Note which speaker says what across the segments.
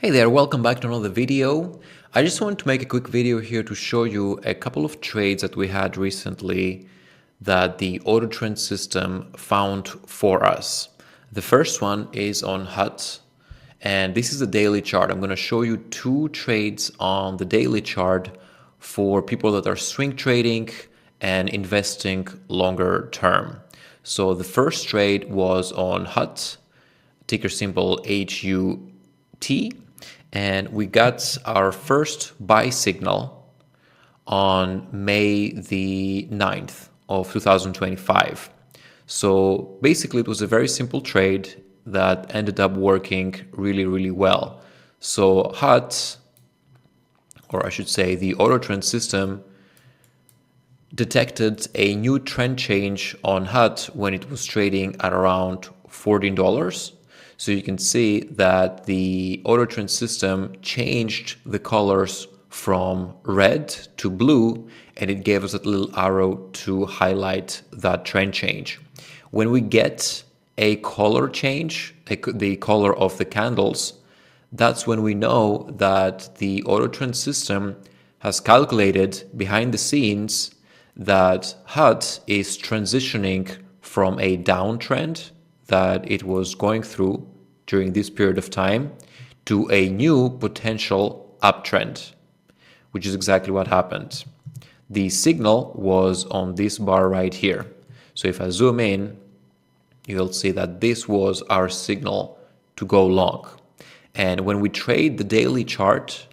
Speaker 1: Hey there, welcome back to another video. I just want to make a quick video here to show you a couple of trades that we had recently that the AutoTrend system found for us. The first one is on HUT, and this is the daily chart. I'm going to show you two trades on the daily chart for people that are swing trading and investing longer term. So the first trade was on HUT, ticker symbol HUT. And we got our first buy signal on May the 9th of 2025. So basically it was a very simple trade that ended up working really well. So HUT, or I should say the AutoTrend system, detected a new trend change on HUT when it was trading at around $14. So you can see that the AutoTrend system changed the colors from red to blue, and it gave us a little arrow to highlight that trend change. When we get a color change, the color of the candles, that's when we know that the AutoTrend system has calculated behind the scenes that HUT is transitioning from a downtrend that it was going through during this period of time to a new potential uptrend, which is exactly what happened. The signal was on this bar right here. So if I zoom in, you'll see that this was our signal to go long. And when we trade the daily chart,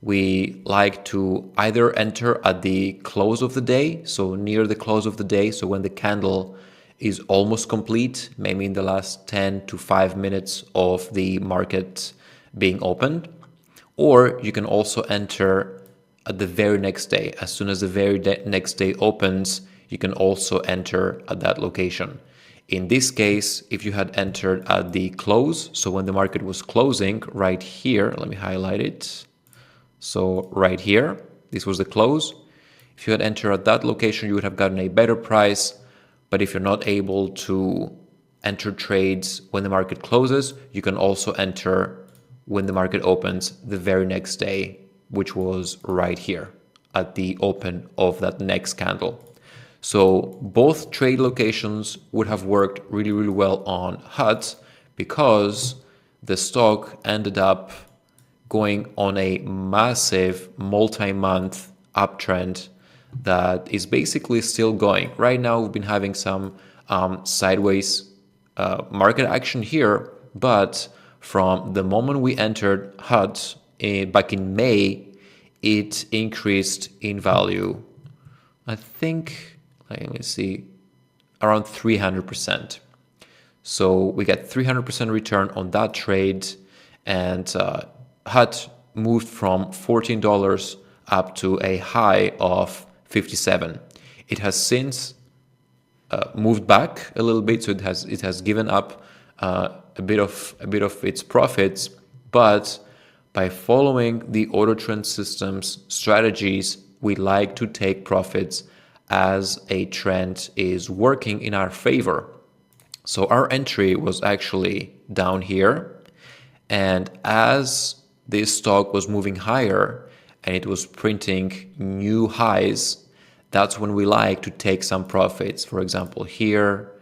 Speaker 1: we like to either enter at the close of the day, so near the close of the day, so when the candle is almost complete, maybe in the last 10 to 5 minutes of the market being opened. Or you can also enter at the very next day. As soon as the very next day opens, you can also enter at that location. In this case, if you had entered at the close, so when the market was closing right here, let me highlight it. So right here, this was the close. If you had entered at that location, you would have gotten a better price. But if you're not able to enter trades when the market closes, you can also enter when the market opens the very next day, which was right here at the open of that next candle. So both trade locations would have worked really well on HUT because the stock ended up going on a massive multi-month uptrend that is basically still going. Right now, we've been having some sideways market action here, but from the moment we entered HUT back in May, it increased in value. I think, let me see, around 300%. So we get 300% return on that trade, and HUT moved from $14 up to a high of 57. It has since moved back a little bit, so it has given up a bit of its profits, but by following the AutoTrend system's strategies, we like to take profits as a trend is working in our favor. So our entry was actually down here, and as this stock was moving higher and it was printing new highs, that's when we like to take some profits. For example, here,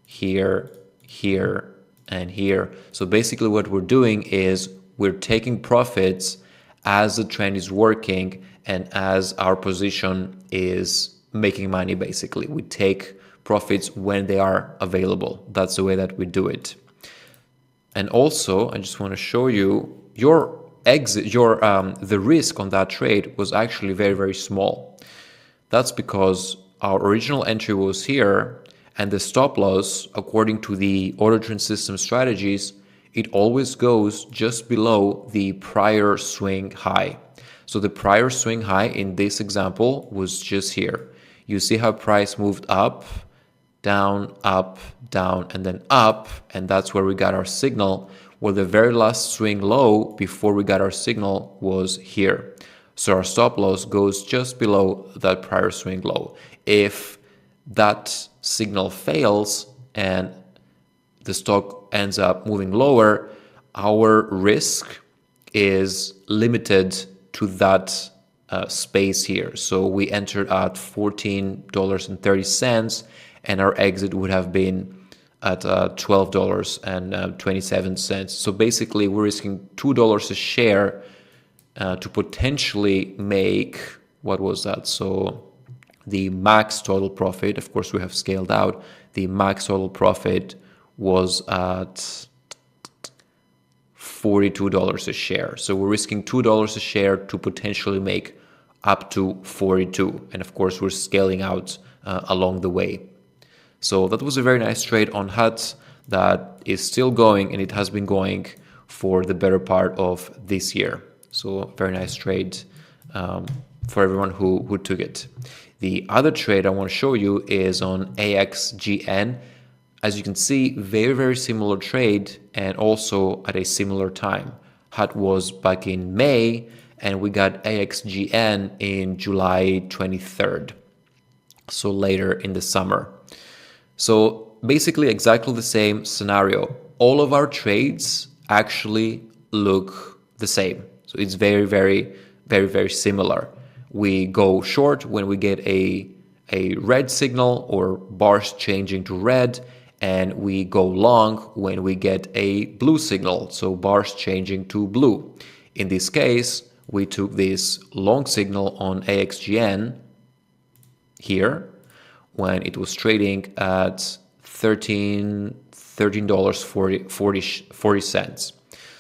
Speaker 1: here, here, and here. So basically what we're doing is we're taking profits as the trend is working and as our position is making money. Basically, we take profits when they are available. That's the way that we do it. And also, I just want to show you your exit, the risk on that trade was actually very small. That's because our original entry was here, and the stop loss, according to the AutoTrend system strategies, it always goes just below the prior swing high. So the prior swing high in this example was just here. You see how price moved up, down, and then up, and that's where we got our signal, where the very last swing low before we got our signal was here. So our stop loss goes just below that prior swing low. If that signal fails and the stock ends up moving lower, our risk is limited to that space here. So we entered at $14.30 and our exit would have been at $12.27. So basically we're risking $2 a share to potentially make, what was that? So the max total profit, of course we have scaled out, the max total profit was at $42 a share. So we're risking $2 a share to potentially make up to 42. And of course, we're scaling out along the way. So that was a very nice trade on HUT that is still going, and it has been going for the better part of this year. So very nice trade for everyone who took it. The other trade I want to show you is on AXGN. As you can see, very similar trade and also at a similar time. HUT was back in May and we got AXGN in July 23rd. So later in the summer. So basically exactly the same scenario. All of our trades actually look the same. So it's very similar. We go short when we get a red signal or bars changing to red, and we go long when we get a blue signal, so bars changing to blue. In this case, we took this long signal on AXGN here when it was trading at $13.40.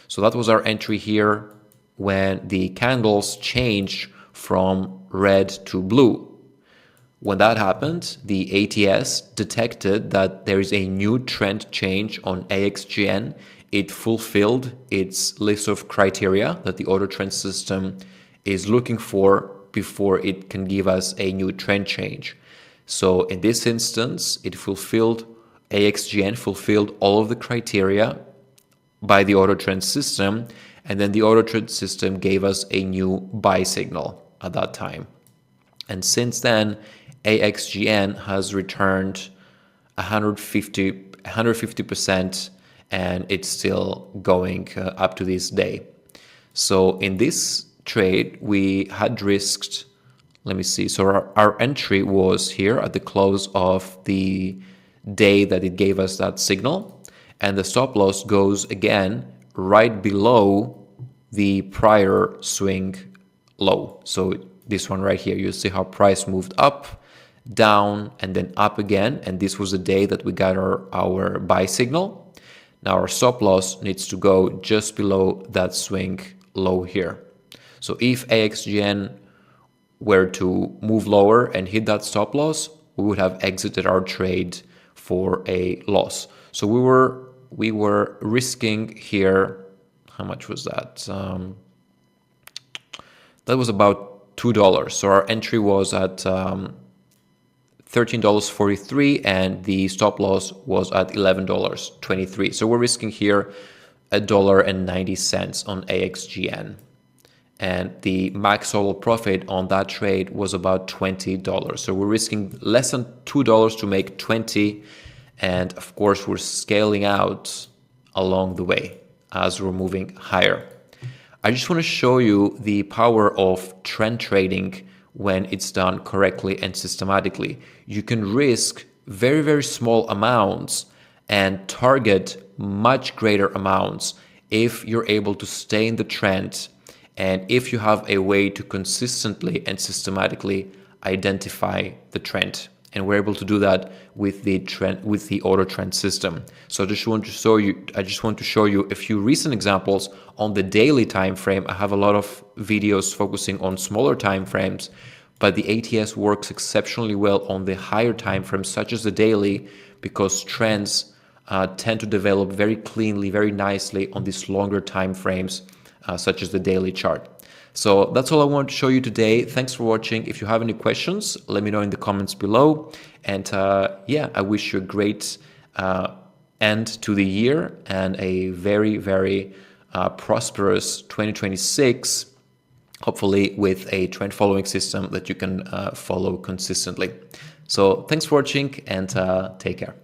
Speaker 1: So that was our entry here when the candles changed from red to blue. When that happened, the ATS detected that there is a new trend change on AXGN. It fulfilled its list of criteria that the AutoTrend system is looking for before it can give us a new trend change. So in this instance, AXGN fulfilled all of the criteria by the AutoTrend system, and then the AutoTrend system gave us a new buy signal at that time. And since then, AXGN has returned 150%, and it's still going up to this day. So in this trade, we had risked, let me see, so our entry was here at the close of the day that it gave us that signal, and the stop loss goes again right below the prior swing low. So this one right here, you see how price moved up, down, and then up again. And this was the day that we got our buy signal. Now our stop loss needs to go just below that swing low here. So if AXGN were to move lower and hit that stop loss, we would have exited our trade for a loss. So we were risking here, how much was that? That was about $2. So our entry was at $13.43 and the stop loss was at $11.23. So we're risking here $1.90 on AXGN. And the max total profit on that trade was about $20. So we're risking less than $2 to make 20. And of course, we're scaling out along the way as we're moving higher. I just want to show you the power of trend trading when it's done correctly and systematically. You can risk very small amounts and target much greater amounts if you're able to stay in the trend and if you have a way to consistently and systematically identify the trend. And we're able to do that with the AutoTrend system. So I just want to show you a few recent examples on the daily time frame. I have a lot of videos focusing on smaller time frames, but the ATS works exceptionally well on the higher time frames, such as the daily, because trends tend to develop very cleanly, very nicely on these longer time frames, such as the daily chart. So that's all I want to show you today. Thanks for watching. If you have any questions, let me know in the comments below. And yeah, I wish you a great end to the year and a very prosperous 2026, hopefully with a trend following system that you can follow consistently. So thanks for watching and take care.